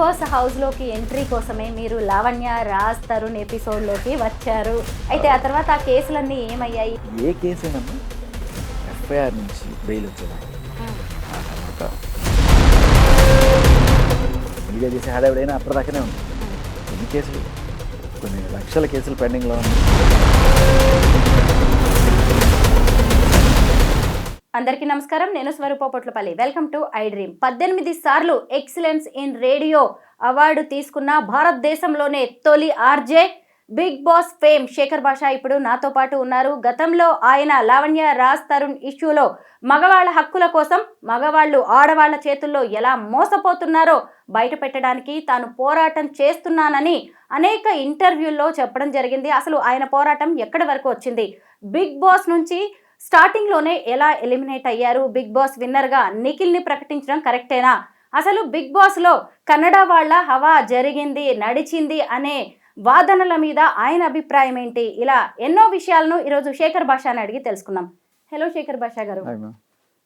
Boss హౌస్లోకి entry కోసమే మీరు లావణ్య రాజ్ తరుణ్ ఎపిసోడ్లోకి వచ్చారు. అయితే ఆ తర్వాత ఆ కేసులన్నీ ఏమయ్యాయి? ఏ కేసేనమ్మా ఎఫ్ఐఆర్ నుంచి బెయిల్ వచ్చేది. ఆ తర్వాత మీడియా చేసే హడావిడైనా అప్పటిదాకానే ఉంది. ఎన్ని కేసులు, కొన్ని లక్షల కేసులు పెండింగ్లో ఉన్నాయి. అందరికీ నమస్కారం, నేను Swaroopa Potlapalli. Welcome to I dream. 18 సార్లు ఎక్సలెన్స్ ఇన్ రేడియో అవార్డు తీసుకున్న భారతదేశంలోనే తొలి RJ Bigg Boss fame Shekhar Basha ఇప్పుడు నాతో పాటు ఉన్నారు. గతంలో ఆయన లావణ్య రాజ్ తరుణ్ ఇష్యూలో మగవాళ్ళ హక్కుల కోసం మగవాళ్ళు ఆడవాళ్ల చేతుల్లో ఎలా మోసపోతున్నారో బయట పెట్టడానికి తాను పోరాటం చేస్తున్నానని అనేక ఇంటర్వ్యూల్లో చెప్పడం జరిగింది. అసలు ఆయన పోరాటం ఎక్కడి వరకు వచ్చింది? బిగ్ బాస్ నుంచి స్టార్టింగ్లోనే ఎలా ఎలిమినేట్ అయ్యారు? బిగ్ బాస్ విన్నర్గా నిఖిల్ని ప్రకటించడం కరెక్టేనా? అసలు బిగ్ బాస్లో కన్నడ వాళ్ళ హవా జరిగింది, నడిచింది అనే వాదనల మీద ఆయన అభిప్రాయం ఏంటి? ఇలా ఎన్నో విషయాలను ఈరోజు శేఖర్ భాషాని అడిగి తెలుసుకుందాం. హలో శేఖర్ భాషా గారు,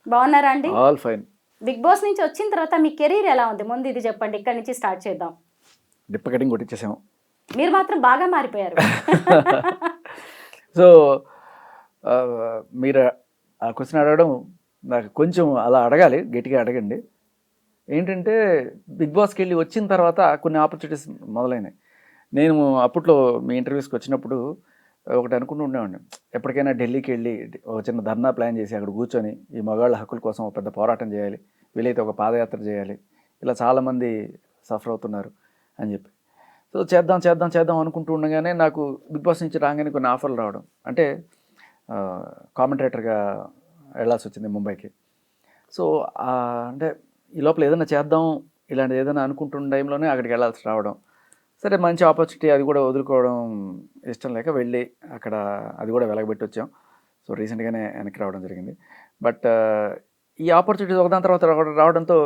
బాగున్నారా అండి? All fine. బిగ్ బాస్ నుంచి వచ్చిన తర్వాత మీ కెరీర్ ఎలా ఉంది? ముందు ఇది చెప్పండి, ఇక్కడి నుంచి స్టార్ట్ చేద్దాం. డిప్ప కటింగ్ కొట్టించేసాము. మీరు మాత్రం బాగా మారిపోయారు. సో మీరు ఆ క్వశ్చన్ అడగడం నాకు కొంచెం అలా అడగాలి, గట్టిగా అడగండి. ఏంటంటే బిగ్ బాస్కి వెళ్ళి వచ్చిన తర్వాత కొన్ని ఆపర్చునిటీస్ మొదలైనాయి. నేను అప్పట్లో మీ ఇంటర్వ్యూస్కి వచ్చినప్పుడు ఒకటి అనుకుంటూ ఉండేవాడిని, ఎప్పటికైనా ఢిల్లీకి వెళ్ళి ఒక చిన్న ధర్నా ప్లాన్ చేసి అక్కడ కూర్చొని ఈ మగాళ్ళ హక్కుల కోసం ఒక పెద్ద పోరాటం చేయాలి, వీలైతే ఒక పాదయాత్ర చేయాలి, ఇలా చాలామంది సఫర్ అవుతున్నారు అని చెప్పి. సో చేద్దాం చేద్దాం చేద్దాం అనుకుంటూ ఉండగానే నాకు బిగ్ బాస్ నుంచి రాగానే కొన్ని ఆఫర్లు రావడం, అంటే కామెంటేటర్గా వెళ్ళాల్సి వచ్చింది ముంబైకి. సో అంటే ఈ లోపల ఏదైనా చేద్దాం ఇలాంటిది ఏదైనా అనుకుంటున్న టైంలోనే అక్కడికి వెళ్ళాల్సి రావడం. సరే మంచి ఆపర్చునిటీ, అది కూడా వదులుకోవడం ఇష్టం లేక వెళ్ళి అక్కడ అది కూడా వెలగబెట్టి వచ్చాం. సో రీసెంట్గానే వెనక్కి రావడం జరిగింది. బట్ ఈ ఆపర్చునిటీ ఒకదాని తర్వాత రావడంతో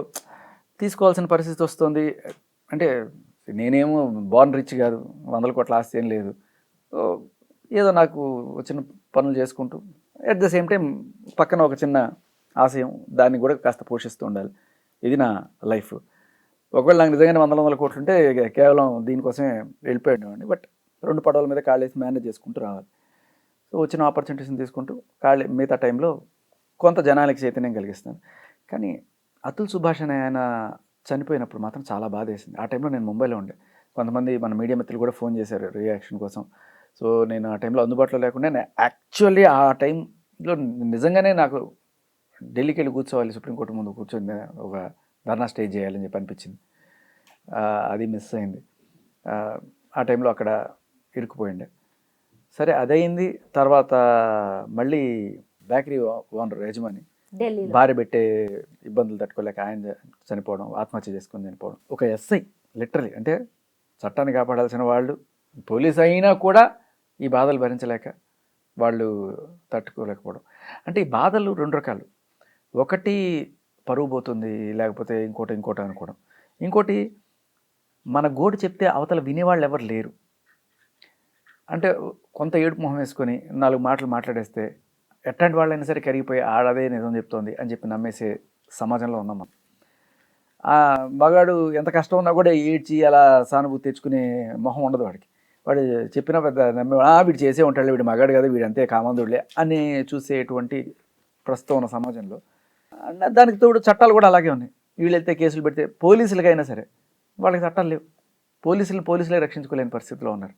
తీసుకోవాల్సిన పరిస్థితి వస్తుంది. అంటే నేనేమో బోర్న్ రిచ్ కాదు, 100 కోట్ల ఆస్తి ఏం లేదు. ఏదో నాకు చిన్న పనులు చేసుకుంటూ అట్ ద సేమ్ టైం పక్కన ఒక చిన్న ఆశయం, దాన్ని కూడా కాస్త పోషిస్తూ ఉండాలి. ఇది నా లైఫ్. ఒకవేళ నాకు నిజంగానే 100 కోట్లు ఉంటే కేవలం దీనికోసమే వెళ్ళిపోయాడు. బట్ 2 పడవల మీద కాళ్ళేసి మేనేజ్ చేసుకుంటూ రావాలి. సో వచ్చిన ఆపర్చునిటీస్ని తీసుకుంటూ మిగతా టైంలో కొంత జనాలకి చైతన్యం కలిగిస్తాను. కానీ అతుల్ సుభాష్ అనే ఆయన చనిపోయినప్పుడు మాత్రం చాలా బాధ వేసింది. ఆ టైంలో నేను ముంబైలో ఉండే. కొంతమంది మన మీడియా మిత్రులు కూడా ఫోన్ చేశారు రియాక్షన్ కోసం. సో నేను ఆ టైంలో అందుబాటులో లేకుండా, యాక్చువల్లీ ఆ టైంలో నిజంగానే నాకు ఢిల్లీకి వెళ్ళి కూర్చోవాలి, సుప్రీంకోర్టు ముందు కూర్చొని ఒక ధర్నా స్టే చేయాలని చెప్పి అనిపించింది. అది మిస్ అయింది. ఆ టైంలో అక్కడ ఇరుక్కుపోయిండే. సరే అదయింది. తర్వాత మళ్ళీ బేకరీ ఓనర్ యజమాని భార్య పెట్టే ఇబ్బందులు తట్టుకోలేక ఆయన చనిపోవడం, ఆత్మహత్య చేసుకొని చనిపోవడం. ఒక ఎస్ఐ లిటరలీ, అంటే చట్టాన్ని కాపాడాల్సిన వాళ్ళు, పోలీస్ అయినా కూడా ఈ బాధలు భరించలేక వాళ్ళు తట్టుకోలేకపోవడం. అంటే ఈ బాధలు 2 రకాలు. ఒకటి పరువు పోతుంది, లేకపోతే ఇంకోటి అనుకోవడం. ఇంకోటి మన గోడు చెప్తే అవతల వినేవాళ్ళు ఎవరు లేరు. అంటే కొంత ఏడుపు మొహం వేసుకొని 4 మాటలు మాట్లాడేస్తే ఎట్లాంటి వాళ్ళైనా సరే కరిగిపోయి ఆడదే నిజం చెప్తోంది అని చెప్పి నమ్మేసే సమాజంలో ఉన్నాం మనం. మగాడు ఎంత కష్టం ఉన్నా కూడా ఏడ్చి అలా సానుభూతి తెచ్చుకునే మొహం ఉండదు వాడికి. వాడు చెప్పినా పెద్ద నమ్మే, వీడు చేసే ఉంటాడు, వీడు మగాడు కదా, వీడు అంతే కామందుడులే అని చూసేటువంటి ప్రస్తుతం ఉన్న సమాజంలో దానికి తోడు చట్టాలు కూడా అలాగే ఉన్నాయి. వీళ్ళైతే కేసులు పెడితే పోలీసులకైనా సరే వాళ్ళకి చట్టాలు లేవు. పోలీసులే రక్షించుకోలేని పరిస్థితిలో ఉన్నారు.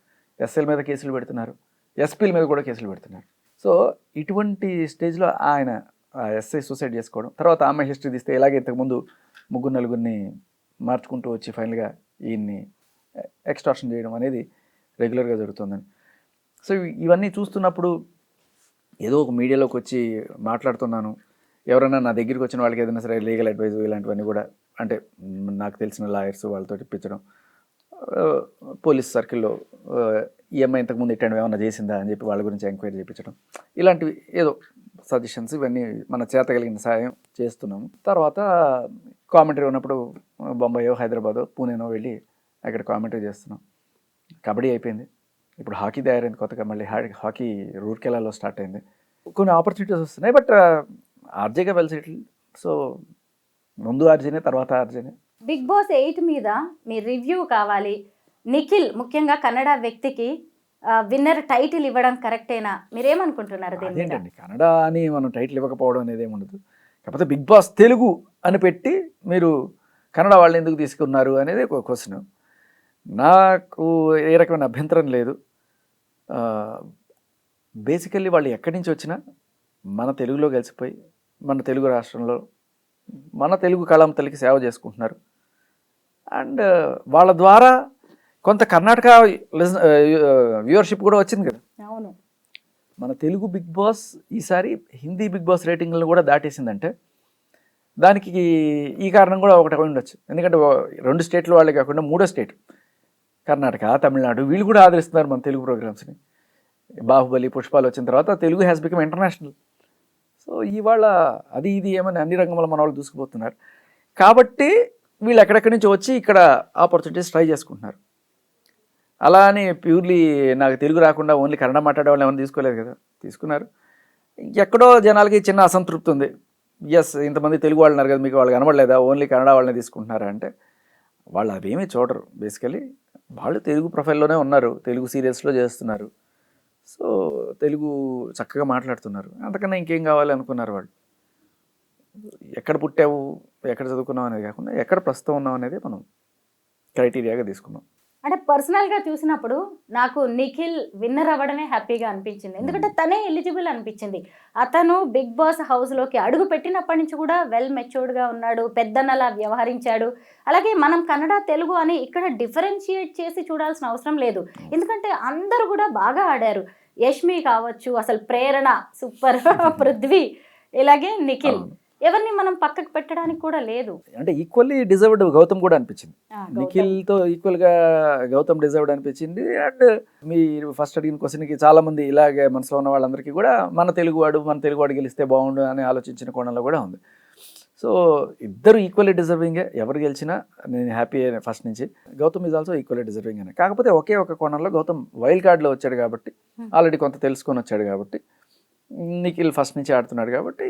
ఎస్ఐల మీద కేసులు పెడుతున్నారు, ఎస్పీల మీద కూడా కేసులు పెడుతున్నారు. సో ఇటువంటి స్టేజ్లో ఆయన ఎస్ఐ సూసైడ్ చేసుకోవడం, తర్వాత ఆమె హిస్టరీ తీస్తే ఇలాగే ఇంతకుముందు 3-4 మార్చుకుంటూ వచ్చి ఫైనల్గా ఈయన్ని ఎక్స్టార్షన్ చేయడం అనేది రెగ్యులర్గా జరుగుతుందని. సో ఇవన్నీ చూస్తున్నప్పుడు ఏదో ఒక మీడియాలోకి వచ్చి మాట్లాడుతున్నాను, ఎవరైనా నా దగ్గరికి వచ్చిన వాళ్ళకి ఏదైనా సరే లీగల్ అడ్వైజ్ ఇలాంటివన్నీ కూడా, అంటే నాకు తెలిసిన లాయర్స్ వాళ్ళతో ఇప్పించడం, పోలీస్ సర్కిల్లో ఈఎంఐ ఇంతకుముందు ఇట్లాంటివి ఏమన్నా చేసిందా అని చెప్పి వాళ్ళ గురించి ఎంక్వైరీ చేయించడం, ఇలాంటివి ఏదో సజెషన్స్ ఇవన్నీ మన చేత కలిగిన సాయం చేస్తున్నాము. తర్వాత కామెంటరీ ఉన్నప్పుడు బొంబాయో, హైదరాబాదో, పూణేనో వెళ్ళి అక్కడ కామెంటరీ చేస్తున్నాం. కబడ్డీ అయిపోయింది, ఇప్పుడు హాకీ తయారైంది కొత్తగా, మళ్ళీ హాకీ రూర్కెలాలో స్టార్ట్ అయింది. కొన్ని ఆపర్చునిటీస్ వస్తున్నాయి. బట్ ఆర్జేగా వెల్ సెటిల్. సో ముందు ఆర్జేనే, తర్వాత ఆర్జేనే. బిగ్ బాస్ 8 మీద మీ రివ్యూ కావాలి. నిఖిల్ ముఖ్యంగా కన్నడ వ్యక్తికి విన్నర్ టైటిల్ ఇవ్వడం కరెక్టేనా? మీరేమనుకుంటున్నారు దీని మీద? అదేంటండి కన్నడ అని మనం టైటిల్ ఇవ్వకపోవడం అనేది ఏముండదు. కాకపోతే బిగ్ బాస్ తెలుగు అని పెట్టి మీరు కన్నడ వాళ్ళని ఎందుకు తీసుకున్నారు అనేది ఒక క్వశ్చన్. నాకు ఏ రకమైన అభ్యంతరం లేదు. బేసికల్లీ వాళ్ళు ఎక్కడి నుంచి వచ్చినా మన తెలుగులో కలిసిపోయి మన తెలుగు రాష్ట్రంలో మన తెలుగు కళాంతలకి సేవ చేసుకుంటున్నారు. అండ్ వాళ్ళ ద్వారా కొంత కర్ణాటక వ్యూవర్షిప్ కూడా వచ్చింది కదా. అవును. మన తెలుగు బిగ్ బాస్ ఈసారి హిందీ బిగ్ బాస్ రేటింగ్లను కూడా దాటేసిందంటే దానికి ఈ కారణం కూడా ఒకటి ఉండొచ్చు. ఎందుకంటే 2 స్టేట్ల వాళ్ళే కాకుండా 3వ స్టేట్ కర్ణాటక, తమిళనాడు వీళ్ళు కూడా ఆదరిస్తున్నారు మన తెలుగు ప్రోగ్రామ్స్ని. బాహుబలి, పుష్పాలు వచ్చిన తర్వాత Telugu has become international. So ఇవాళ అది ఇది ఏమని అన్ని రంగంలో మన వాళ్ళు దూసుకుపోతున్నారు. కాబట్టి వీళ్ళు ఎక్కడెక్కడి నుంచి వచ్చి ఇక్కడ ఆపర్చునిటీస్ ట్రై చేసుకుంటున్నారు. అలా అని ప్యూర్లీ నాకు తెలుగు రాకుండా ఓన్లీ కన్నడ మాట్లాడే వాళ్ళు ఏమైనా తీసుకోలేదు కదా, తీసుకున్నారు. ఎక్కడో జనాలకి చిన్న అసంతృప్తి ఉంది. ఎస్, ఇంతమంది తెలుగు వాళ్ళు ఉన్నారు కదా, మీకు వాళ్ళు కనబడలేదా, ఓన్లీ కన్నడ వాళ్ళని తీసుకుంటున్నారా అంటే వాళ్ళు అవేమీ చూడరు. బేసికలీ వాళ్ళు తెలుగు ప్రొఫైల్లోనే ఉన్నారు, తెలుగు సీరియల్స్లో చేస్తున్నారు. సో తెలుగు చక్కగా మాట్లాడుతున్నారు. అంతకన్నా ఇంకేం కావాలి అనుకున్నారు వాళ్ళు. ఎక్కడ పుట్టావు, ఎక్కడ చదువుకున్నావు అనేది కాకుండా ఎక్కడ ప్రస్తుతం ఉన్నావు అనేది మనం క్రైటీరియాగా తీసుకున్నాం. అంటే పర్సనల్గా చూసినప్పుడు నాకు నిఖిల్ విన్నర్ అవ్వడమే హ్యాపీగా అనిపించింది. ఎందుకంటే తనే ఎలిజిబుల్ అనిపించింది. అతను బిగ్ బాస్ హౌస్లోకి అడుగు పెట్టినప్పటి నుంచి కూడా వెల్ మెచ్యూర్డ్గా ఉన్నాడు, పెద్దన్నలా వ్యవహరించాడు. అలాగే మనం కన్నడ తెలుగు అని ఇక్కడ డిఫరెన్షియేట్ చేసి చూడాల్సిన అవసరం లేదు. ఎందుకంటే అందరూ కూడా బాగా ఆడారు. యష్మి కావచ్చు, అసలు ప్రేరణ సూపర్, పృథ్వీ, ఇలాగే నిఖిల్, ఎవరిని మనం పక్కకు పెట్టడానికి కూడా లేదు. అంటే ఈక్వల్లీ డిజర్వ్డ్ గౌతమ్ కూడా అనిపించింది. నిఖిల్తో ఈక్వల్గా గౌతమ్ డిజర్వ్డ్ అనిపించింది. అండ్ మీరు ఫస్ట్ అడిగిన క్వశ్చన్కి చాలామంది ఇలాగే మనసులో ఉన్న వాళ్ళందరికీ కూడా మన తెలుగువాడు గెలిస్తే బాగుండు అని ఆలోచించిన కోణంలో కూడా ఉంది. సో ఇద్దరు ఈక్వల్లీ డిజర్వింగే. ఎవరు గెలిచినా నేను హ్యాపీ అయినా ఫస్ట్ నుంచి. Gautam is also equally deserving అని. కాకపోతే ఒకే ఒక కోణంలో గౌతమ్ వైల్డ్ కార్డ్లో వచ్చాడు కాబట్టి, ఆల్రెడీ కొంత తెలుసుకొని వచ్చాడు కాబట్టి, నిఖిల్ ఫస్ట్ నుంచి ఆడుతున్నాడు కాబట్టి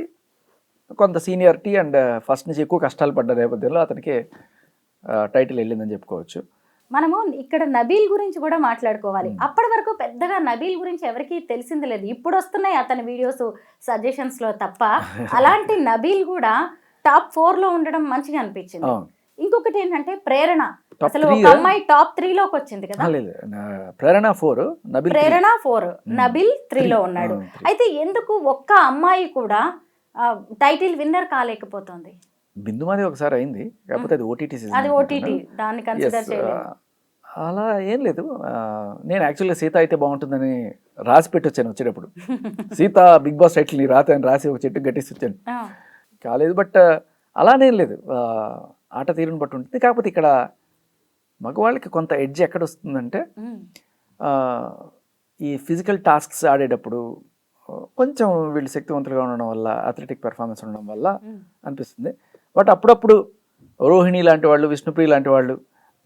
కొంత సీనియారిటీ అండ్ ఫస్ట్ నుంచి ఎక్కువ కష్టాలు పడ్డ నేపథ్యంలో అతనికి టైటిల్ వెళ్ళిందని చెప్పుకోవచ్చు. మనము ఇక్కడ నబీల్ గురించి కూడా మాట్లాడుకోవాలి. అప్పటి వరకు పెద్దగా నబీల్ గురించి ఎవరికి తెలిసింది లేదు. ఇప్పుడు వస్తున్నాయి అతని వీడియోస్ సజెషన్స్లో తప్ప. అలాంటి నబీల్ కూడా టాప్ 4లో ఉండడం మంచిగా అనిపించింది. ఇంకొకటి ఏంటంటే ప్రేరణ, అసలు ఒక అమ్మాయి టాప్ 3లోకి వచ్చింది కదా. ప్రేరణ 4, నబీల్ 3లో ఉన్నాడు. అయితే ఎందుకు ఒక్క అమ్మాయి కూడా టైటిల్ విన్నర్ కాలేకపోతుంది? బిందుమాది ఒకసారి అయింది, కాకపోతే అది ఓటీటీ సీజన్. అది ఓటీటీ, దాన్ని కన్సిడర్ చేయలేదు. అలా ఏం లేదు. నేను యాక్చువల్గా సీత అయితే బాగుంటుందని రాసి పెట్టి వచ్చాను. వచ్చేటప్పుడు సీత బిగ్ బాస్ టైటిల్ నీ రాత అని రాసి ఒక చెట్టు కట్టేసి వచ్చాను. కాలేదు. బట్ అలానేం లేదు, ఆట తీరుని బట్టి ఉంటుంది. కాకపోతే ఇక్కడ మగవాళ్ళకి కొంత ఎడ్జ్ ఎక్కడ వస్తుందంటే ఈ ఫిజికల్ టాస్క్స్ ఆడేటప్పుడు కొంచెం వీళ్ళు శక్తివంతులుగా ఉండడం వల్ల, అథ్లెటిక్ పెర్ఫార్మెన్స్ ఉండడం వల్ల అనిపిస్తుంది. బట్ అప్పుడప్పుడు రోహిణి లాంటి వాళ్ళు, విష్ణుప్రియ లాంటి వాళ్ళు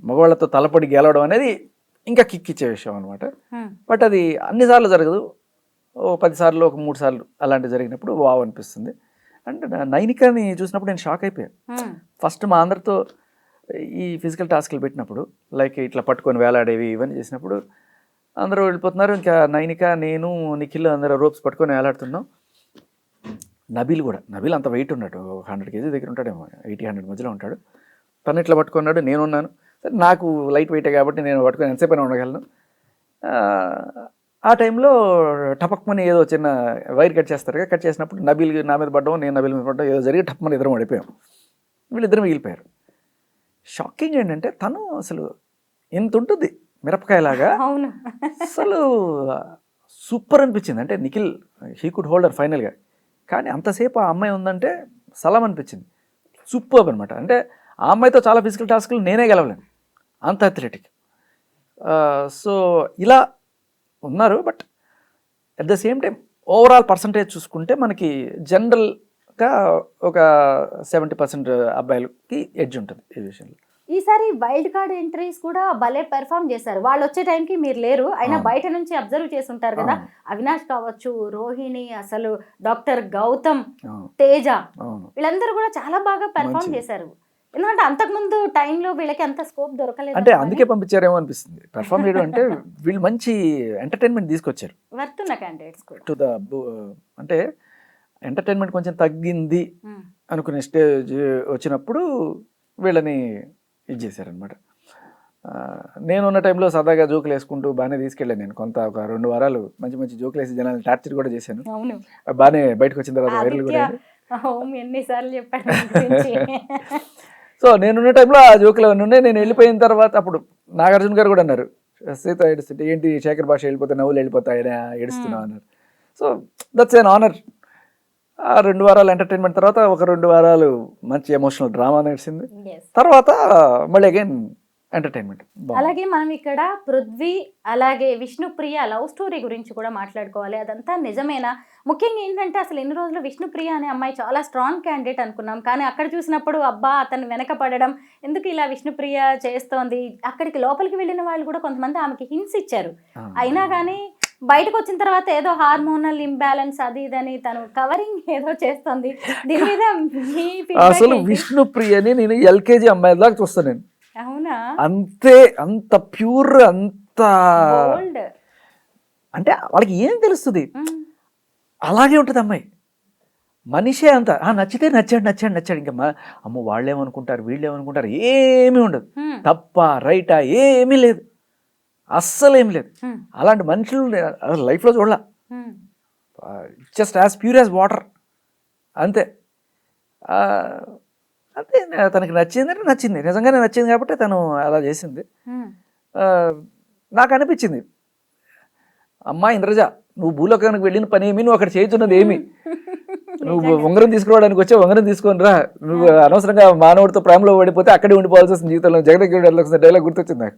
మగవాళ్ళతో తలపడి గెలవడం అనేది ఇంకా కిక్ ఇచ్చే విషయం అనమాట. బట్ అది అన్నిసార్లు జరగదు. 10 సార్లు, ఒక 3 సార్లు అలాంటివి జరిగినప్పుడు వావ్ అనిపిస్తుంది. అండ్ నైనికని చూసినప్పుడు నేను షాక్ అయిపోయాను. ఫస్ట్ మా అందరితో ఈ ఫిజికల్ టాస్క్లు పెట్టినప్పుడు, లైక్ ఇట్లా పట్టుకొని వేలాడేవి ఇవన్నీ చేసినప్పుడు అందరూ వెళ్ళిపోతున్నారు. ఇంకా నైనిక, నేను, నిఖిల్ అందరూ రోప్స్ పట్టుకొని వేలాడుతున్నాం. నబీల్ అంత వెయిట్ ఉన్నాడు, 100 kg దగ్గర ఉంటాడేమో, 80-100 మధ్యలో ఉంటాడు. తను ఇట్లా పట్టుకున్నాడు, నేనున్నాను. సరే నాకు లైట్ వెయిటే కాబట్టి నేను పట్టుకొని ఎంతసేపు అయినా ఉండగలను. ఆ టైంలో టపక్మని ఏదో చిన్న వైర్ కట్ చేస్తారు, కట్ చేసినప్పుడు నబీల్ నా మీద పడ్డం, నేను నబీల్ మీద పడ్డం, ఏదో జరిగి టప్మని ఇద్దరం పడిపోయాం. వీళ్ళిద్దరు మిగిలిపోయారు. షాకింగ్ ఏంటంటే తను అసలు ఎంత ఉంటుంది మిరపకాయలాగా, అసలు సూపర్ అనిపించింది. అంటే నిఖిల్ హీ కుడ్ హోల్డర్ ఫైనల్గా. కానీ అంతసేపు ఆ అమ్మాయి ఉందంటే సలాం అనిపించింది. సూపర్ అనమాట. అంటే ఆ అమ్మాయితో చాలా ఫిజికల్ టాస్క్లు నేనే గెలవలేను, అంత అథ్లెటిక్. సో ఇలా ఉన్నారు. But at the same time overall percentage చూసుకుంటే మనకి జనరల్గా ఒక 70% అబ్బాయిలకి ఎడ్జ్ ఉంటుంది ఈ విషయంలో. ఈసారి వైల్డ్ కార్డ్ ఎంట్రీస్ కూడా భలే పెర్ఫామ్ చేశారు. వాళ్ళు వచ్చే టైంకి మీరు లేరు, అయినా బయట నుంచి అబ్జర్వ్ చేసి ఉంటారు కదా. అవినాష్ కావచ్చు, రోహిణి, అసలు డాక్టర్ గౌతమ్, తేజ, వీళ్ళందరూ కూడా చాలా బాగా పెర్ఫామ్ చేశారు. ఎందుకంటే అంతకుముందు టైంలో వీళ్ళకి అంత స్కోప్ దొరకలేదు అంటే అందుకే పంపించారేమో అనిపిస్తుంది. పెర్ఫామ్ చేయడం అంటే వీళ్ళు మంచి ఎంటర్టైన్మెంట్ తీసుకొచ్చారు వర్తున్న క్యాండిడేట్స్ కూడా. టు ద అంటే ఎంటర్టైన్మెంట్ కొంచెం తగ్గింది అనుకునే స్టేజ్ వచ్చినప్పుడు వీళ్ళని ఇది చేశారనమాట. నేనున్న టైంలో సరదాగా జోకులు వేసుకుంటూ బాగానే తీసుకెళ్ళాను. నేను కొంత ఒక 2 వారాలు మంచి మంచి జోకులు వేసి జనాలు టార్చర్ కూడా చేశాను. అవును, బాగానే బయటకు వచ్చిన తర్వాత వైరల్ కూడా అయింది. హోమ్ ఎన్నిసార్లు చెప్పాడు మీ గురించి. సో నేనున్న టైంలో ఆ జోకులు అవన్నీ ఉన్నాయి. నేను వెళ్ళిపోయిన తర్వాత అప్పుడు నాగార్జున గారు కూడా అన్నారు, సీత ఏడుస్తుంటే ఏంటి శేఖర్ భాష వెళ్ళిపోతే నవ్వులు వెళ్ళిపోతాయి ఏడుస్తున్నావు అన్నారు. So that's an honour. ఆ 2 వారాలు ఎంటర్టైన్మెంట్ తర్వాత ఒక 2 వారాలు మంచి ఎమోషనల్ డ్రామా నడిచింది. Yes. తర్వాత మళ్ళీ అగైన్ ఎంటర్టైన్మెంట్. అలాగే మనం ఇక్కడ పృథ్వీ అలాగే విష్ణుప్రియ లవ్ స్టోరీ గురించి కూడా మాట్లాడుకోవాలి. అదంతా నిజమేనా? ముఖ్యంగా ఏంటంటే అసలు ఎన్ని రోజులు విష్ణుప్రియ అనే అమ్మాయి చాలా స్ట్రాంగ్ క్యాండిడేట్ అనుకున్నాం, కానీ అక్కడ చూసినప్పుడు అబ్బా అతను వెనక పడడం ఎందుకు ఇలా విష్ణుప్రియ చేస్తోంది, అక్కడికి లోపలికి వెళ్ళిన వాళ్ళు కూడా కొంతమంది ఆమెకి హింట్స్ ఇచ్చారు. అయినా కానీ బయటకు వచ్చిన తర్వాత ఏదో హార్మోనల్ ఇంబ్యాలెన్స్ అది ఇదని తను కవరింగ్ ఏదో చేస్తుంది. దీని మీద మీ feedback అసలు ఏంటి? విష్ణుప్రియని నేను ఎల్కేజీ అమ్మాయి దాకా చూస్తాను నేను. అవునా? అంతే, అంత ప్యూర్, అంత Bold. అంటే వాళ్ళకి ఏం తెలుస్తుంది, అలాగే ఉంటుంది అమ్మాయి. మనిషే అంత నచ్చితే నచ్చాడు నచ్చాడు నచ్చాడు. ఇంకా అమ్మ వాళ్ళేమనుకుంటారు వీళ్ళేమనుకుంటారు ఏమీ ఉండదు. తప్ప రైటా ఏమీ లేదు, అస్సలు ఏమి లేదు. అలాంటి మనుషులు లైఫ్లో చూడాల. Just as pure as water, అంతే. అంతే, తనకి నచ్చిందంటే నచ్చింది, నిజంగానే నచ్చింది కాబట్టి తను అలా చేసింది. నాకు అనిపించింది, అమ్మా ఇంద్రజ, నువ్వు భూలోకానికి వెళ్ళిన పని ఏమి, నువ్వు అక్కడ చేస్తున్నది ఏమి, నువ్వు ఉంగరం తీసుకురావడానికి వచ్చే ఉంగరం తీసుకొని రా. నువ్వు అనవసరంగా మానవుడితో ప్రేమలో పడిపోతే అక్కడే ఉండిపోవాల్సి వస్తుంది జీవితంలో. జగదగిరి వెళ్ళాల్సిన డైలాగ్ గుర్తొచ్చింది నాకు.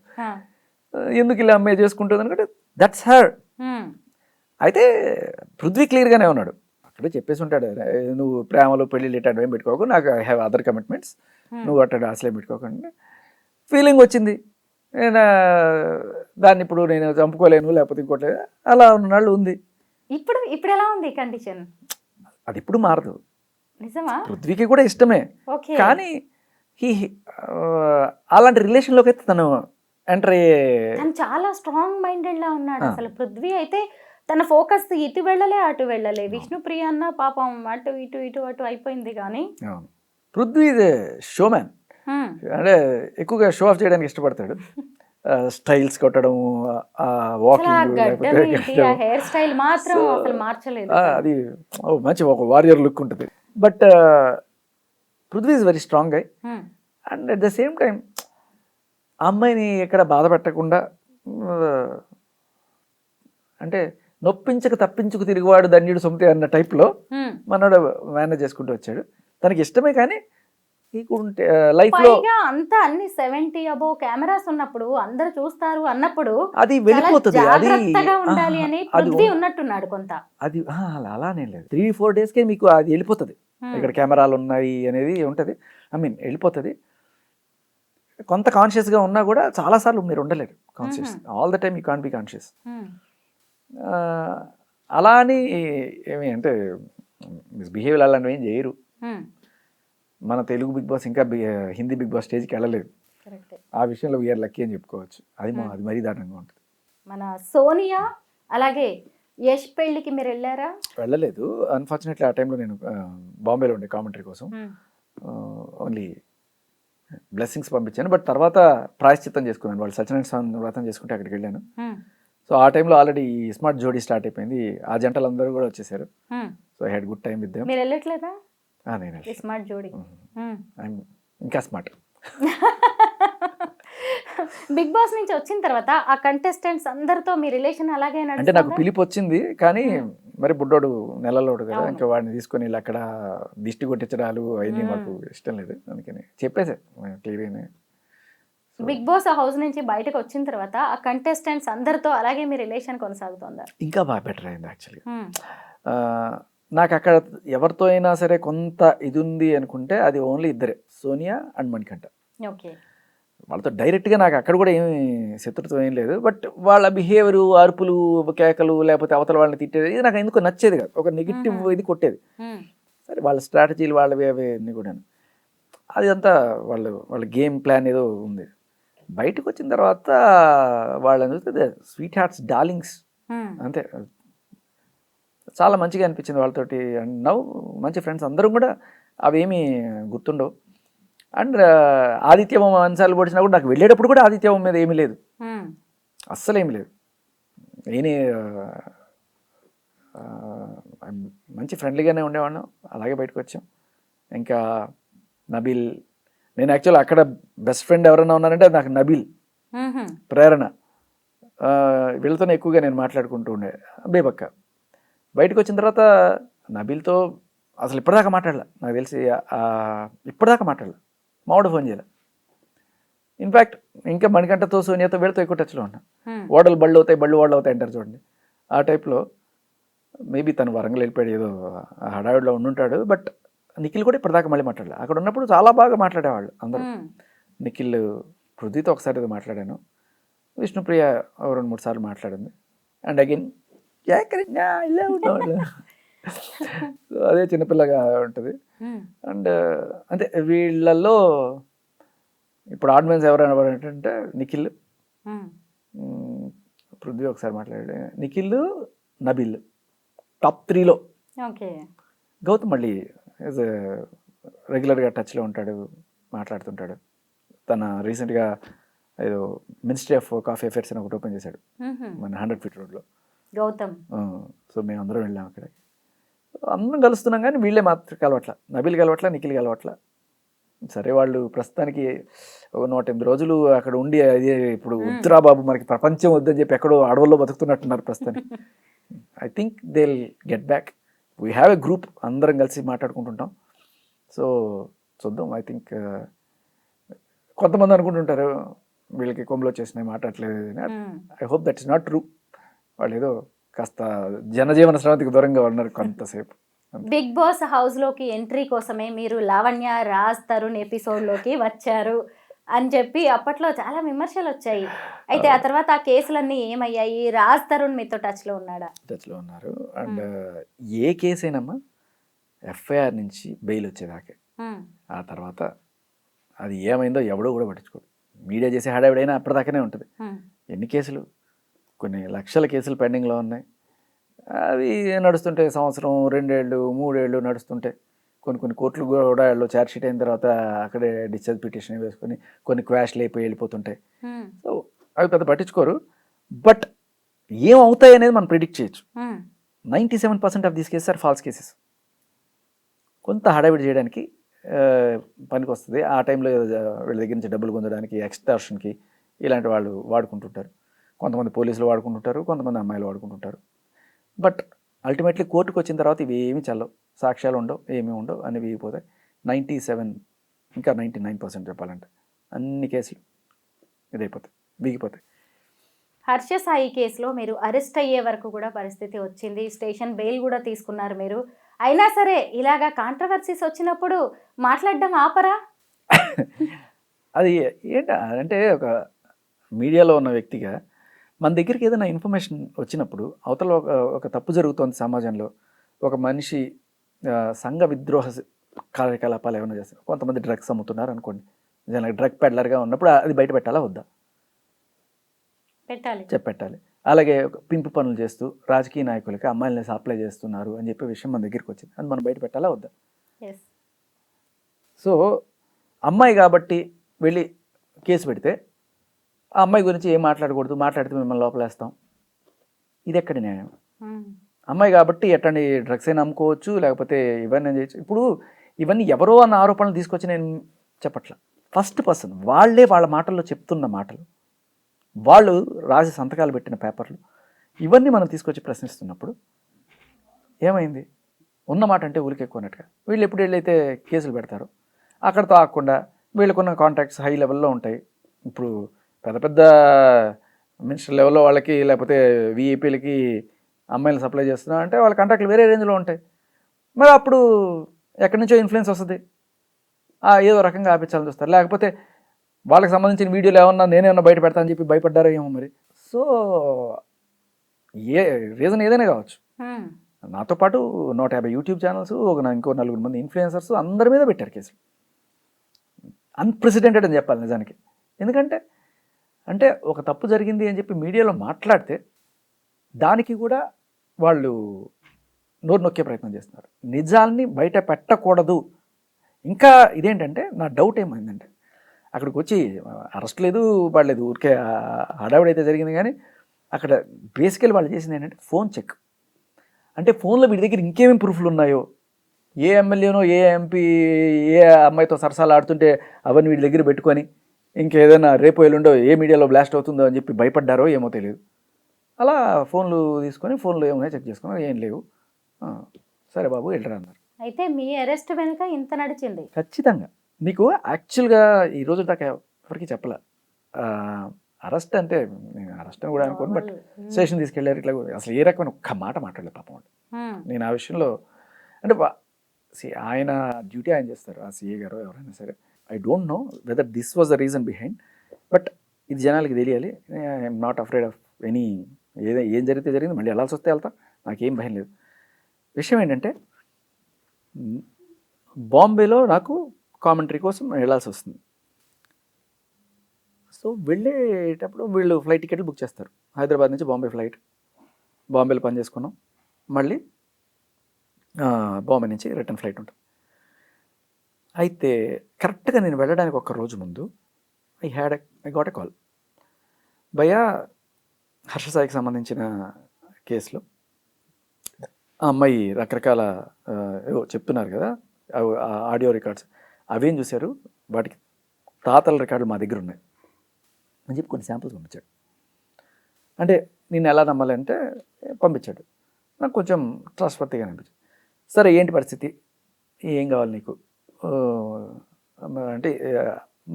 ఎందుకు ఇలా అమ్మాయి చేసుకుంటుంది అనుకుంటే దట్స్ హర్. అయితే పృథ్వీ క్లియర్గానే ఉన్నాడు, అక్కడే చెప్పేసి ఉంటాడు, నువ్వు ప్రేమలో పెళ్ళిళ్ళు ఇట్లాంటివి ఏం పెట్టుకోకు, నాకు ఐ హ్యావ్ అదర్ కమిట్మెంట్స్, నువ్వు అట్లా అసలే పెట్టుకోకండి. ఫీలింగ్ వచ్చింది, నేను దాన్ని ఇప్పుడు నేను చంపుకోలేను లేకపోతే ఇంకోట్లేదు, అలా ఉన్నాళ్ళు ఉంది. ఇప్పుడు ఎలా ఉంది కండిషన్? అది ఇప్పుడు మారదు. నిజమా? పృథ్వీకి కూడా ఇష్టమే, ఓకే. కానీ అలాంటి రిలేషన్లోకి అయితే తను ఎంటర్ అయ్యే. తను చాలా స్ట్రాంగ్ మైండెడ్ లా ఉన్నాడు అసలు. పృథ్వీ అయితే తన ఫోకస్ ఇటు వెళ్ళలే అటు వెళ్ళలే. విష్ణుప్రియ అన్న పాపం అటు ఇటు ఇటు అటు అయిపోయింది. కానీ పృథ్వీ ఇస్ షోమ్యాన్, అంటే ఎక్కువగా షో ఆఫ్ చేయడానికి ఇష్టపడతాడు. స్టైల్స్ కొట్టడం, వాకింగ్, హెయిర్ స్టైల్ మాత్రం అసలు మార్చలేదు. అది మంచి ఒక వారియర్ లుక్ ఉంటుంది. But Prithvi is very strong guy. And at the same time అమ్మాయిని ఎక్కడ బాధ పెట్టకుండా, అంటే నొప్పించక తప్పించుకు తిరిగివాడు ధన్యుడు సొంతే అన్న టైప్లో మనోడు మేనేజ్ చేసుకుంటూ వచ్చాడు. తనకి ఇష్టమే, కానీ లైఫ్లో అంతా అన్ని 70 అబోవ్ కెమెరాస్ ఉన్నప్పుడు అందరూ చూస్తారు అన్నప్పుడు అది వెళ్ళిపోతుంది. అది ఉండాలి అని పృథ్వీ ఉన్నట్టున్నాడు కొంత. అది అలానే లేదు, 3-4 డేస్కే మీకు అది వెళ్ళిపోతుంది. ఇక్కడ కెమెరాలు ఉన్నాయి అనేది ఉంటుంది, వెళ్ళిపోతుంది. కొంత కాన్షియస్గా ఉన్నా కూడా చాలాసార్లు మీరు ఉండలేరు conscious. All the time you can't be conscious. అలా అని ఏమి అంటే మిస్బిహేవియర్ అలాంటివి ఏం చేయరు. మన తెలుగు బిగ్ బాస్ ఇంకా హిందీ బిగ్ బాస్ స్టేజ్కి వెళ్ళలేదు. ఆ విషయంలో వీఆర్ లక్కీ అని చెప్పుకోవచ్చు. అది మరీ దారుణంగా ఉంటుంది. మన సోనియా అలాగే యష్ పెళ్ళికి మీరు వెళ్ళారా? వెళ్ళలేదు, అన్ఫార్చునేట్లీ. ఆ టైంలో నేను బాంబేలో ఉండే కామెంటరీ కోసం. ఓన్లీ బ్లెస్సింగ్స్ పంపించాను, బట్ తర్వాత ప్రాయశ్చిత్తం చేసుకున్నాను. వాళ్ళు సత్యనారాయణ స్వామి వ్రతం చేసుకుంటే అక్కడికి వెళ్ళాను. సో ఆ టైంలో ఆల్రెడీ స్మార్ట్ జోడీ స్టార్ట్ అయిపోయింది, ఆ జంటలందరూ కూడా వచ్చేసారు. So I had good time with them. మీరు వెళ్ళట్లేదా? నేను స్మార్ట్ జోడీ ఇంకా స్మార్ట్. బిగ్ బాస్ నుంచి వచ్చిన తర్వాత ఆ కంటెస్టెంట్స్ అందరితో మీ రిలేషన్ అలాగే అంటే నాకు పిలిపి వచ్చింది, కానీ మరి బుడ్డోడు నెలలోడు కదా, ఇంకా వాడిని తీసుకొని అక్కడ దిష్టి కొట్టించడాలు అవన్నీ మాకు ఇష్టం లేదు. అందుకని చెప్పేసా క్లియర్గానే. బిగ్ బాస్ హౌస్ నుంచి బయటకు వచ్చిన తర్వాత ఆ కంటెస్టెంట్స్ అందరితో అలాగే మీ రిలేషన్ కొనసాగుతుందా? ఇంకా బాగా బెటర్ అయింది యాక్చువల్లీ. నాకు అక్కడ ఎవరితో అయినా సరే కొంత ఇది ఉంది అనుకుంటే అది ఓన్లీ ఇద్దరే, సోనియా అండ్ మణికంఠ. ఓకే. వాళ్ళతో డైరెక్ట్గా నాకు అక్కడ కూడా ఏమి శత్రుత్వం ఏం లేదు, బట్ వాళ్ళ బిహేవియర్, అరుపులు, కేకలు, లేకపోతే అవతల వాళ్ళని తిట్టేది ఇది నాకు ఎందుకు నచ్చేది కాదు. ఒక నెగిటివ్ ఇది కొట్టేది. సరే వాళ్ళ స్ట్రాటజీలు వాళ్ళవి అవి అన్నీ కూడా అది అంతా వాళ్ళ గేమ్ ప్లాన్ ఏదో ఉంది. బయటకు వచ్చిన తర్వాత వాళ్ళని చూస్తే స్వీట్ హార్ట్స్ డార్లింగ్స్ అంతే. చాలా మంచిగా అనిపించింది వాళ్ళతోటి. అండ్ నవ్వు మంచి ఫ్రెండ్స్ అందరం కూడా అవేమీ గుర్తుండవు. అండ్ ఆదిత్యవం అంశాలు పొడిచినా కూడా నాకు వెళ్ళేటప్పుడు కూడా ఆదిత్యవం మీద ఏమీ లేదు, అస్సలు ఏమీ లేదు. నేనే మంచి ఫ్రెండ్లీగానే ఉండేవాళ్ళం, అలాగే బయటకు వచ్చాం. ఇంకా నబీల్, నేను యాక్చువల్ అక్కడ బెస్ట్ ఫ్రెండ్ ఎవరైనా ఉన్నారంటే నాకు నబీల్, ప్రేరణ, వీళ్ళతోనే ఎక్కువగా నేను మాట్లాడుకుంటూ ఉండే. బేబక్క బయటకు వచ్చిన తర్వాత నబీల్తో అసలు ఇప్పటిదాకా మాట్లాడలే, నాకు తెలిసి ఇప్పటిదాకా మాట్లాడలే, మావాడు ఫోన్ చేయలే. ఇన్ఫ్యాక్ట్ ఇంకా మణికంఠతో సోనియాతో వీళ్ళతో ఎక్కువ టచ్లో ఉన్నా. ఓడలు బళ్ళు అవుతాయి, బళ్ళు ఓడలు అవుతాయి అంటారు చూడండి, ఆ టైప్లో. మేబీ తను వరంగల్ వెళ్ళిపోయాడు, ఏదో హడావిడిలో ఉండుంటాడు. బట్ నిఖిల్ కూడా ఇప్పటిదాకా మళ్ళీ మాట్లాడలే. అక్కడ ఉన్నప్పుడు చాలా బాగా మాట్లాడేవాళ్ళు అందరూ. నిఖిల్, పృథ్వీతో ఒకసారి ఏదో మాట్లాడాను, విష్ణుప్రియ 2-3 సార్లు మాట్లాడింది. అండ్ అగైన్ ఇలా ఉండేవాళ్ళు. అదే చిన్నపిల్లగా ఉంటుంది. అండ్ అంటే వీళ్ళల్లో ఇప్పుడు ఆర్డినెన్స్ ఎవరంటే నిఖిల్, పృథ్వీ ఒకసారి మాట్లాడాడు, నిఖిల్, నబీల్ టాప్ 3లో. గౌతమ్ మళ్ళీ రెగ్యులర్గా టచ్లో ఉంటాడు, మాట్లాడుతుంటాడు. తన రీసెంట్గా ఏదో మినిస్ట్రీ ఆఫ్ కాఫీ అఫేర్స్ అని ఒకటి ఓపెన్ చేశాడు మన 100 ఫీట్ రోడ్లో గౌతమ్. సో మేము అందరం వెళ్ళాం అక్కడికి, అందరం కలుస్తున్నాం. కానీ వీళ్ళే మాత్రం కలవట్ల, నబీల్ కలవట్ల, నిఖిల్ కలవట్ల. సరే వాళ్ళు ప్రస్తుతానికి 108 రోజులు అక్కడ ఉండి, అది ఇప్పుడు ఉత్తరా బాబు మనకి ప్రపంచం వద్దని చెప్పి ఎక్కడో అడవుల్లో బతుకుతున్నట్టున్నారు ప్రస్తుతానికి. I think they will get back. We have a group, అందరం కలిసి మాట్లాడుకుంటుంటాం. సో చూద్దాం. ఐ థింక్ కొంతమంది అనుకుంటుంటారు వీళ్ళకి కొమ్ములు వచ్చేసినాయి మాట్లాడలేదు. I hope that is not true. వాళ్ళు ఏదో కాస్త జనజీవన స్రవంతికి దూరంగా ఉన్నారు కొంతసేపు. బిగ్ బాస్ హౌస్ లోకి ఎంట్రీ కోసమే మీరు లావణ్య, రాజ్, తరుణ్ ఎపిసోడ్ లోకి వచ్చారు అని చెప్పి అప్పట్లో చాలా విమర్శలు వచ్చాయి. అయితే ఆ తర్వాత ఆ కేసులన్నీ ఏమయ్యాయి? రాజ్, తరుణ్ మీతో టచ్లో ఉన్నాడా? టచ్లో ఉన్నారు. అండ్ ఏ కేసు అయినమ్మా ఎఫ్ఐఆర్ నుంచి బెయిల్ వచ్చేదాకే, ఆ తర్వాత అది ఏమైందో ఎవడో కూడా పట్టించుకోడు. మీడియా చేసే హడావిడైనా అప్పటిదాకానే ఉంటుంది. ఎన్ని కేసులు, కొన్ని లక్షల కేసులు పెండింగ్లో ఉన్నాయి. అవి నడుస్తుంటే 1 సంవత్సరం, 2 ఏళ్ళు, 3 ఏళ్ళు నడుస్తుంటే, కొన్ని కోట్లు కూడా ఛార్జ్ షీట్ అయిన తర్వాత అక్కడే డిశ్చార్జ్ పిటిషన్ వేసుకొని కొన్ని క్వాష్లు అయిపోయి వెళ్ళిపోతుంటాయి. సో అవి పెద్ద పట్టించుకోరు. బట్ ఏమవుతాయి అనేది మనం ప్రిడిక్ట్ చేయొచ్చు. 97% of these cases are false cases. కొంత హడావిడి చేయడానికి పనికి వస్తుంది. ఆ టైంలో వీళ్ళ దగ్గర నుంచి డబ్బులు పొందడానికి, ఎక్స్టార్షన్కి ఇలాంటి వాళ్ళు వాడుకుంటుంటారు. కొంతమంది పోలీసులు వాడుకుంటుంటారు, కొంతమంది అమ్మాయిలు వాడుకుంటుంటారు. బట్ అల్టిమేట్లీ కోర్టుకు వచ్చిన తర్వాత ఇవి ఏమీ చల్లవు, సాక్ష్యాలు ఉండవు, ఏమీ ఉండవు, అన్నీ వీగిపోతాయి. 97 ఇంకా 99% చెప్పాలంటే అన్ని కేసులు ఇదైపోతాయి, వీగిపోతాయి. హర్ష సాయి కేసులో మీరు అరెస్ట్ అయ్యే వరకు కూడా పరిస్థితి వచ్చింది. స్టేషన్ బెయిల్ కూడా తీసుకున్నారు మీరు. అయినా సరే ఇలాగా కాంట్రవర్సీస్ వచ్చినప్పుడు మాట్లాడడం ఆపరా? అది అంటే ఒక మీడియాలో ఉన్న వ్యక్తిగా మన దగ్గరికి ఏదైనా ఇన్ఫర్మేషన్ వచ్చినప్పుడు, అవతల ఒక తప్పు జరుగుతోంది సమాజంలో, ఒక మనిషి సంఘ విద్రోహ కార్యకలాపాలు ఏమైనా చేస్తారు, కొంతమంది డ్రగ్స్ అమ్ముతున్నారు అనుకోండి, నిజంగా డ్రగ్ పెడ్లర్గా ఉన్నప్పుడు అది బయట పెట్టాలా వద్దా? చెప్పెట్టాలి. అలాగే పింపు పనులు చేస్తూ రాజకీయ నాయకులకి అమ్మాయిలని సప్లై చేస్తున్నారు అని చెప్పే విషయం మన దగ్గరికి వచ్చింది, అది మనం బయట పెట్టాలా వద్దా? సో అమ్మాయి కాబట్టి వెళ్ళి కేసు పెడితే ఆ అమ్మాయి గురించి ఏం మాట్లాడకూడదు, మాట్లాడితే మిమ్మల్ని లోపలేస్తాం, ఇది ఎక్కడి న్యాయం? అమ్మాయి కాబట్టి ఎట్టండి డ్రగ్స్ అయినా అమ్ముకోవచ్చు, లేకపోతే ఇవన్నీ చేయొచ్చు. ఇప్పుడు ఇవన్నీ ఎవరో అన్న ఆరోపణలు తీసుకొచ్చి నేను చెప్పట్లా, ఫస్ట్ పర్సన్ వాళ్ళే వాళ్ళ మాటల్లో చెప్తున్న మాటలు, వాళ్ళు రాసి సంతకాలు పెట్టిన పేపర్లు, ఇవన్నీ మనం తీసుకొచ్చి ప్రశ్నిస్తున్నప్పుడు ఏమైంది? ఉన్న మాట అంటే ఊరికి ఎక్కువన్నట్టుగా వీళ్ళు ఎప్పుడు వెళ్ళైతే కేసులు పెడతారు, అక్కడతో ఆగకుండా వీళ్ళకున్న కాంటాక్ట్స్ హై లెవెల్లో ఉంటాయి. ఇప్పుడు పెద్ద పెద్ద మినిస్టర్ లెవెల్లో వాళ్ళకి, లేకపోతే విఐపీలకి అమ్మాయిలు సప్లై చేస్తున్నా అంటే వాళ్ళ కాంటాక్ట్లు వేరే రేంజ్లో ఉంటాయి. మరి అప్పుడు ఎక్కడి నుంచో ఇన్ఫ్లుయెన్స్ వస్తుంది, ఏదో రకంగా ఆపించాలని చూస్తారు. లేకపోతే వాళ్ళకి సంబంధించిన వీడియోలు ఏమన్నా నేనేమన్నా బయట పెడతా అని చెప్పి భయపడ్డారో ఏమో మరి. సో ఏ రీజన్ ఏదైనా కావచ్చు. నాతో పాటు 150 యూట్యూబ్ ఛానల్స్, ఇంకో 4 మంది ఇన్ఫ్లుయెన్సర్స్ అందరి మీద పెట్టారు కేసులు. అన్ప్రెసిడెంటెడ్ అని చెప్పాలి నిజానికి. ఎందుకంటే అంటే ఒక తప్పు జరిగింది అని చెప్పి మీడియాలో మాట్లాడితే దానికి కూడా వాళ్ళు నోరు నొక్కే ప్రయత్నం చేస్తున్నారు. నిజాల్ని బయట పెట్టకూడదు. ఇంకా ఇదేంటంటే నా డౌట్ ఏమైందంటే అక్కడికి వచ్చి అరెస్ట్ లేదు పడలేదు, ఊరికే హడావిడైతే జరిగింది. కానీ అక్కడ బేసికల్ వాళ్ళు చేసింది ఏంటంటే ఫోన్ చెక్. అంటే ఫోన్లో వీడి దగ్గర ఇంకేమేమి ప్రూఫ్లు ఉన్నాయో, ఏ ఎమ్మెల్యేనో ఏ ఎంపీ ఏ అమ్మాయితో సరసాలు ఆడుతుంటే అవన్నీ వీడి దగ్గర పెట్టుకొని ఇంకేదైనా రేపు ఎల్లుండో ఏ మీడియాలో బ్లాస్ట్ అవుతుందో అని చెప్పి భయపడ్డారో ఏమో తెలియదు. అలా ఫోన్లు తీసుకొని ఫోన్లో ఏమున్నాయో చెక్ చేసుకున్నారు. ఏం లేవు, సరే బాబు వెళ్ళరా అన్నారు. అయితే మీ అరెస్ట్ వెనుక ఇంత నడిచింది. ఖచ్చితంగా మీకు యాక్చువల్గా ఈ రోజు దాకా ఎవరికి చెప్పలే అరెస్ట్ అంటే. నేను అరెస్ట్ అని కూడా అనుకోను, బట్ స్టేషన్ తీసుకెళ్ళారు ఇట్లా. అసలు ఏ రకమైన ఒక్క మాట మాట్లాడలేదు పాపం వాళ్ళు. నేను ఆ విషయంలో అంటే ఆయన డ్యూటీ ఆయన చేస్తారు, ఆ సిఏ గారు ఎవరైనా సరే. I don't know whether this was the reason behind, but ఇది జనాలకి తెలియాలి. I'm not afraid of any. ఏం జరిగితే జరిగింది, మళ్ళీ వెళ్ళాల్సి వస్తే వెళ్తా, నాకేం భయం లేదు. విషయం ఏంటంటే బాంబేలో నాకు కామెంటరీ కోసం వెళ్ళాల్సి వస్తుంది. సో వెళ్ళేటప్పుడు వీళ్ళు ఫ్లైట్ టికెట్లు బుక్ చేస్తారు. హైదరాబాద్ నుంచి బాంబే ఫ్లైట్. బాంబేలో పని చేసుకున్నాం, మళ్ళీ బాంబే నుంచి రిటర్న్ ఫ్లైట్ ఉంటుంది. అయితే కరెక్ట్గా నేను వెళ్ళడానికి ఒక రోజు ముందు ఐ గాట్ ఎ కాల్. భయ్యా హర్ష సాయికి సంబంధించిన కేసులో ఆ అమ్మాయి రకరకాల ఏవో చెప్తున్నారు కదా, ఆడియో రికార్డ్స్ అవేం చూశారు, వాటికి తాతల రికార్డులు మా దగ్గర ఉన్నాయి అని చెప్పి కొన్ని శాంపుల్స్ పంపించాడు. అంటే నేను ఎలా నమ్మాలంటే పంపించాడు. నాకు కొంచెం ట్రస్ట్వర్తీగా అనిపించింది. సరే ఏంటి పరిస్థితి, ఏం కావాలి నీకు అంటే,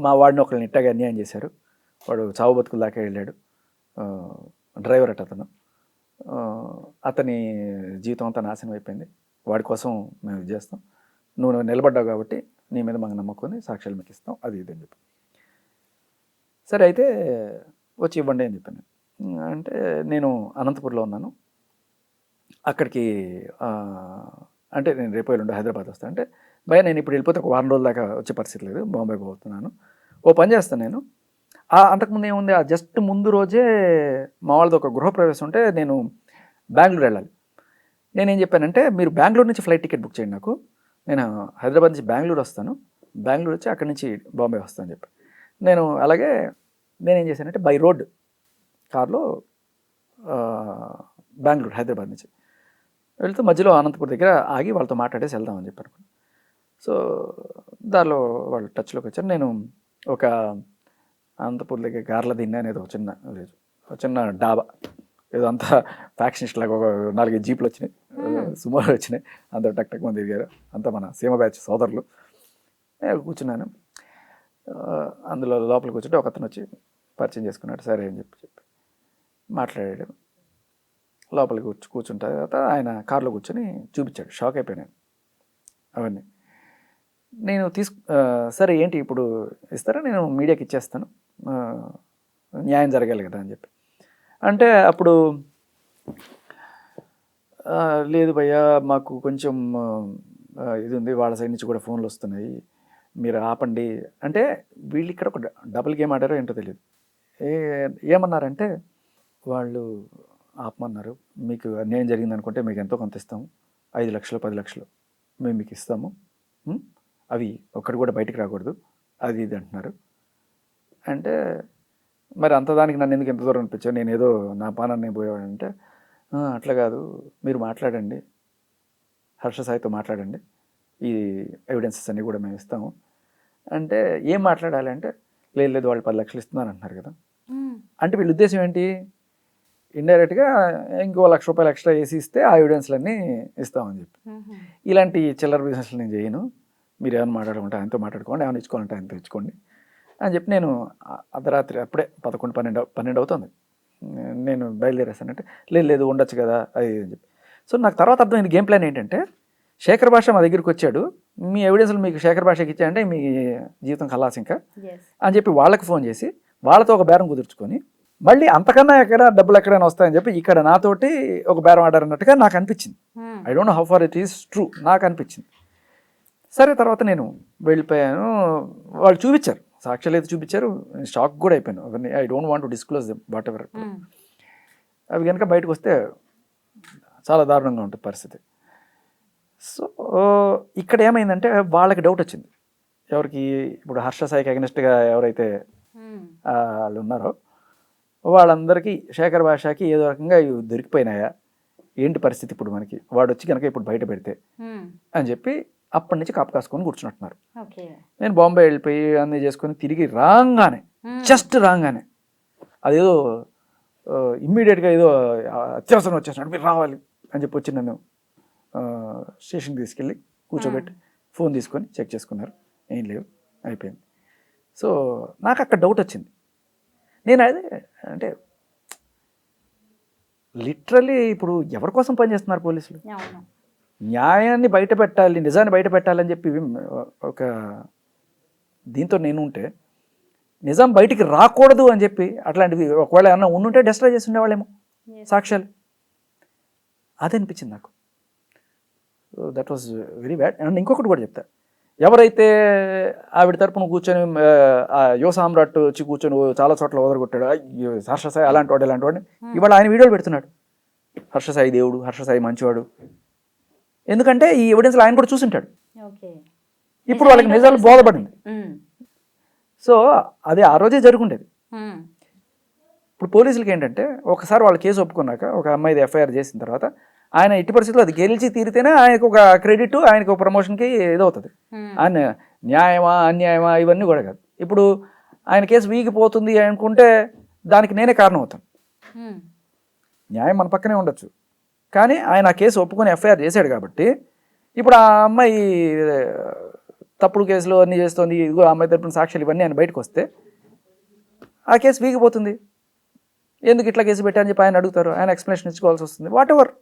మా వాడిని ఒకరిని ఇట్టగా అన్యాయం చేశారు, వాడు చావు బతుకుల దాకా వెళ్ళాడు, డ్రైవర్ అట అతను, అతని జీవితం అంతా నాశనం అయిపోయింది, వాడి కోసం మేము ఇది చేస్తాం, నువ్వు నిలబడ్డావు కాబట్టి నీ మీద మాకు నమ్మకం ఉంది, సాక్ష్యాలు మీకు ఇస్తాం, అది ఇది అని చెప్పి. సరే అయితే వచ్చి ఇవ్వండి అని చెప్పాను. అంటే నేను అనంతపూర్లో ఉన్నాను, అక్కడికి అంటే నేను రేపు ఎల్లుండి హైదరాబాద్ వస్తాను. అంటే భయ నేను ఇప్పుడు వెళ్ళిపోతే ఒక వారం రోజుల దాకా వచ్చే పరిస్థితి లేదు, బాంబే పోతున్నాను, ఓ పని చేస్తాను నేను. అంతకుముందు ఏముంది, ఆ జస్ట్ ముందు రోజే మా వాళ్ళది ఒక గృహప్రవేశం ఉంటే నేను బెంగళూరు వెళ్ళాలి. నేనేం చెప్పానంటే మీరు బెంగళూరు నుంచి ఫ్లైట్ టికెట్ బుక్ చేయండి నాకు, నేను హైదరాబాద్ నుంచి బెంగళూరు వస్తాను, బెంగళూరు వచ్చి అక్కడి నుంచి బాంబే వస్తాను అని చెప్పి. నేను అలాగే నేనేం చేశానంటే బై రోడ్ కార్లో బెంగళూరు హైదరాబాద్ నుంచి వెళ్తూ మధ్యలో అనంతపూర్ దగ్గర ఆగి వాళ్ళతో మాట్లాడేసి వెళ్దామని చెప్పాను. సో దానిలో వాళ్ళు టచ్లోకి వచ్చారు. నేను ఒక అనంతపూర్ దగ్గర గార్ల దిన్న అనేది ఒక చిన్న డాబా, ఏదో అంతా ఫ్యాక్షనిస్ట్ లాగా ఒక 4-5 జీపులు వచ్చినాయి, సుమారు వచ్చినాయి, అందరూ టక్ టక్ మంది తిరిగారు, అంతా మన సీమ బ్యాచ్ సోదరులు. కూర్చున్నాను, అందులో లోపలికి కూర్చుంటే ఒక అతను వచ్చి పరిచయం చేసుకున్నాడు. సరే అని చెప్పి మాట్లాడాడు. లోపలికి కూర్చుంటే తర్వాత ఆయన కారులో కూర్చొని చూపించాడు. షాక్ అయిపోయాను అవన్నీ. నేను సరే ఏంటి ఇప్పుడు ఇస్తారా, నేను మీడియాకి ఇచ్చేస్తాను, న్యాయం జరగాలి కదా అని చెప్పి. అంటే అప్పుడు లేదు భయ్యా మాకు కొంచెం ఇది ఉంది, వాళ్ళ సైడ్ నుంచి కూడా ఫోన్లు వస్తున్నాయి, మీరు ఆపండి అంటే. వీళ్ళు ఇక్కడ ఒక డబుల్ గేమ్ ఆడారో ఏంటో తెలియదు. ఏమన్నారంటే వాళ్ళు ఆపమన్నారు, మీకు అన్యాయం జరిగింది అనుకుంటే మీకు ఎంతో కొంత ఇస్తాము, 5 లక్షలు 10 లక్షలు మేము మీకు ఇస్తాము, అవి ఒక్కటి కూడా బయటికి రాకూడదు, అది ఇది అంటున్నారు. అంటే మరి అంత దానికి నన్ను ఎందుకు ఎంత దూరం అనిపించావు, నేను ఏదో నా పానాన్ని పోయేవాడంటే, అట్లా కాదు మీరు మాట్లాడండి, హర్ష సాయితో మాట్లాడండి, ఈ ఎవిడెన్సెస్ అన్నీ కూడా మేము ఇస్తాము అంటే. ఏం మాట్లాడాలి అంటే లేదు వాళ్ళు 10 లక్షలు ఇస్తున్నారు అంటున్నారు కదా. అంటే వీళ్ళ ఉద్దేశం ఏంటి, ఇండైరెక్ట్గా ఇంకో ₹1,00,000 ఎక్స్ట్రా వేసి ఇస్తే ఆ ఎవిడెన్స్లన్నీ ఇస్తామని చెప్పి. ఇలాంటి చిల్లర బిజినెస్లు నేను చేయను, మీరు ఏమైనా మాట్లాడుకుంటే ఆయనతో మాట్లాడుకోండి, ఏమైనా ఇచ్చుకోవాలంటే ఆయనతో ఇచ్చుకోండి అని చెప్పి. నేను అర్ధరాత్రి అప్పుడే 11-12 అవుతుంది, నేను బయలుదేరేస్తానంటే లేదు ఉండొచ్చు కదా అది అని చెప్పి. సో నాకు తర్వాత అర్థమైంది గేమ్ ప్లాన్ ఏంటంటే, శేఖర్ భాష మా దగ్గరికి వచ్చాడు, మీ ఎవిడెన్స్లు మీకు శేఖర్ భాషకి ఇచ్చాయంటే మీ జీవితం ఖలాస్ ఇంకా అని చెప్పి వాళ్ళకి ఫోన్ చేసి వాళ్ళతో ఒక బేరం కుదుర్చుకొని మళ్ళీ అంతకన్నా డబ్బులు ఎక్కడైనా వస్తాయని చెప్పి ఇక్కడ నాతోటి ఒక బేరం ఆడారన్నట్టుగా నాకు అనిపించింది. I don't know how far it is true, నాకు అనిపించింది. సరే తర్వాత నేను వెళ్ళిపోయాను. వాళ్ళు చూపించారు, సాక్ష్యాలు అయితే చూపించారు. షాక్ కూడా అయిపోయాను అవన్నీ. I don't want to disclose them what ever. అవి కనుక బయటకు వస్తే చాలా దారుణంగా ఉంటుంది పరిస్థితి. సో ఇక్కడ ఏమైందంటే వాళ్ళకి డౌట్ వచ్చింది. ఎవరికి? ఇప్పుడు హర్ష సాయికి అగెనిస్ట్గా ఎవరైతే వాళ్ళు ఉన్నారో వాళ్ళందరికీ శేఖర్ భాషకి ఏదో రకంగా ఇవి దొరికిపోయినాయా, ఏంటి పరిస్థితి ఇప్పుడు మనకి, వాడు వచ్చి కనుక ఇప్పుడు బయట పెడితే అని చెప్పి అప్పటి నుంచి కాపు కాసుకొని కూర్చున్నట్టున్నారు. నేను బాంబే వెళ్ళిపోయి అన్నీ చేసుకొని తిరిగి రాగానే, జస్ట్ రాగానే అదేదో ఇమ్మీడియట్గా ఏదో అత్యవసరం వచ్చేసినట్టు మీరు రావాలి అని చెప్పి వచ్చి నన్ను స్టేషన్కి తీసుకెళ్ళి కూర్చోబెట్టి ఫోన్ తీసుకొని చెక్ చేసుకున్నారు. ఏం లేవు, అయిపోయింది. సో నాకు అక్కడ డౌట్ వచ్చింది. నేను అదే అంటే లిటరల్లీ ఇప్పుడు ఎవరి కోసం పనిచేస్తున్నారు పోలీసులు? న్యాయాన్ని బయట పెట్టాలి, నిజాన్ని బయట పెట్టాలని చెప్పి ఒక దీంతో నేను ఉంటే నిజాం బయటికి రాకూడదు అని చెప్పి అట్లాంటివి ఒకవేళ ఏమన్నా ఉండుంటే డిస్ట్రాయ్ చేసి ఉండేవాళ్ళేమో సాక్ష్యాలు. అది అనిపించింది నాకు. That was very bad. And ఇంకొకటి కూడా చెప్తా, ఎవరైతే ఆవిడ తరపున కూర్చొని యువ సామ్రాట్ వచ్చి కూర్చొని చాలా చోట్ల ఓదరగొట్టాడు, హర్ష సాయి అలాంటి వాడు ఇలాంటి వాడిని, ఇవాళ ఆయన వీడియోలు పెడుతున్నాడు. హర్ష సాయి దేవుడు, హర్ష సాయి మంచివాడు. ఎందుకంటే ఈ ఎవిడెన్స్లో ఆయన కూడా చూసింటాడు. ఇప్పుడు వాళ్ళకి నిజాలు బోధపడింది. సో అది ఆ రోజే జరుగుండేది. ఇప్పుడు పోలీసులకి ఏంటంటే ఒకసారి వాళ్ళ కేసు ఒప్పుకున్నాక, ఒక అమ్మాయిది ఎఫ్ఐఆర్ చేసిన తర్వాత ఆయన ఎట్టి పరిస్థితుల్లో అది గెలిచి తీరితేనే ఆయనకు ఒక క్రెడిట్, ఆయనకు ఒక ప్రమోషన్కి ఏదవుతుంది. ఆయన న్యాయమా అన్యాయమా ఇవన్నీ కూడా కాదు. ఇప్పుడు ఆయన కేసు వీగిపోతుంది అనుకుంటే దానికి నేనే కారణం అవుతాను. న్యాయం మన పక్కనే ఉండొచ్చు, కానీ ఆయన ఆ కేసు ఒప్పుకొని ఎఫ్ఐఆర్ చేశాడు కాబట్టి ఇప్పుడు ఆ అమ్మాయి తప్పుడు కేసులు అన్నీ చేస్తుంది, ఇదిగో ఆ అమ్మాయి తరపున సాక్ష్యాలు ఇవన్నీ ఆయన బయటకు వస్తే ఆ కేసు వీగిపోతుంది. ఎందుకు ఇట్లా కేసు పెట్టారని చెప్పి ఆయన అడుగుతారు, ఆయన ఎక్స్ప్లెనేషన్ ఇచ్చుకోవాల్సి వస్తుంది, వాట్ ఎవర్.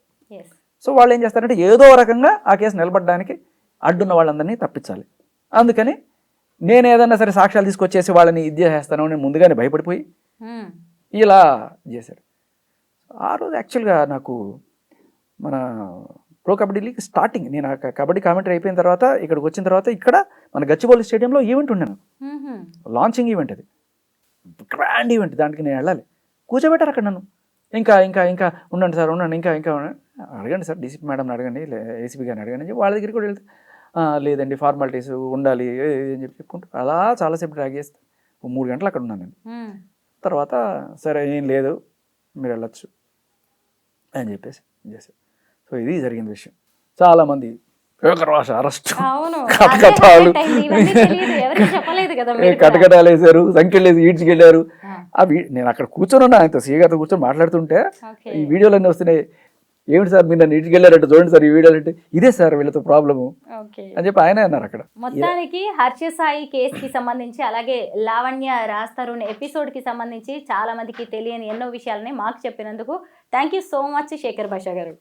సో వాళ్ళు ఏం చేస్తారంటే ఏదో రకంగా ఆ కేసు నిలబడడానికి అడ్డున్న వాళ్ళందరినీ తప్పించాలి. అందుకని నేను ఏదన్నా సరే సాక్ష్యాలు తీసుకొచ్చేసి వాళ్ళని ఇది చేసేస్తాను అని ముందుగానే భయపడిపోయి ఇలా చేశారు. ఆ రోజు యాక్చువల్గా నాకు మన ప్రో కబడ్డీ లీగ్ స్టార్టింగ్, నేను కబడ్డీ కామెంటరీ అయిపోయిన తర్వాత ఇక్కడికి వచ్చిన తర్వాత ఇక్కడ మన గచ్చిబౌలి స్టేడియంలో ఈవెంట్ ఉన్నాను, లాంచింగ్ ఈవెంట్. అది గ్రాండ్ ఈవెంట్, దానికి నేను వెళ్ళాలి. కూర్చోబెట్టారు అక్కడ నన్ను. ఇంకా ఇంకా ఇంకా ఉండండి సార్, ఉండండి, ఇంకా ఇంకా అడగండి సార్, డీసీపీ మేడంని అడగండి, ఏసీపీ గారిని అడగండి అని చెప్పి వాళ్ళ దగ్గరికి కూడా వెళ్తే లేదండి ఫార్మాలిటీస్ ఉండాలి అని చెప్పి చెప్పుకుంటూ అలా చాలాసేపు డ్రాగ్ చేస్తే 3 గంటలు అక్కడ ఉన్నాను నేను. తర్వాత సరే ఏం లేదు మీరు వెళ్ళొచ్చు అని చెప్పేసి చేశారు. సో ఇది జరిగిన విషయం. చాలామంది అరెస్ట్, కటకటాలు కటకటాలు వేశారు, సంఖ్యలు వేసి ఈడ్చుకెళ్ళారు. అవి నేను అక్కడ కూర్చొని ఉన్నా, ఆయనతో సీఏ గారితో కూర్చొని మాట్లాడుతుంటే ఈ వీడియోలు అన్నీ వస్తున్నాయి. ఏమిటి సార్ మీరు నన్ను ఈడ్చుకెళ్ళారంటే చూడండి సార్ ఈ వీడియోలు అంటే, ఇదే సార్ వీళ్ళతో ప్రాబ్లము అని చెప్పి ఆయన అన్నారు అక్కడ. మొత్తానికి హర్ష సాయి కేసుకి సంబంధించి, అలాగే లావణ్య రాస్తారు ఎపిసోడ్ కి సంబంధించి చాలా మందికి తెలియని ఎన్నో విషయాలని మాకు చెప్పినందుకు thank you so much Shekhar Basha గారు.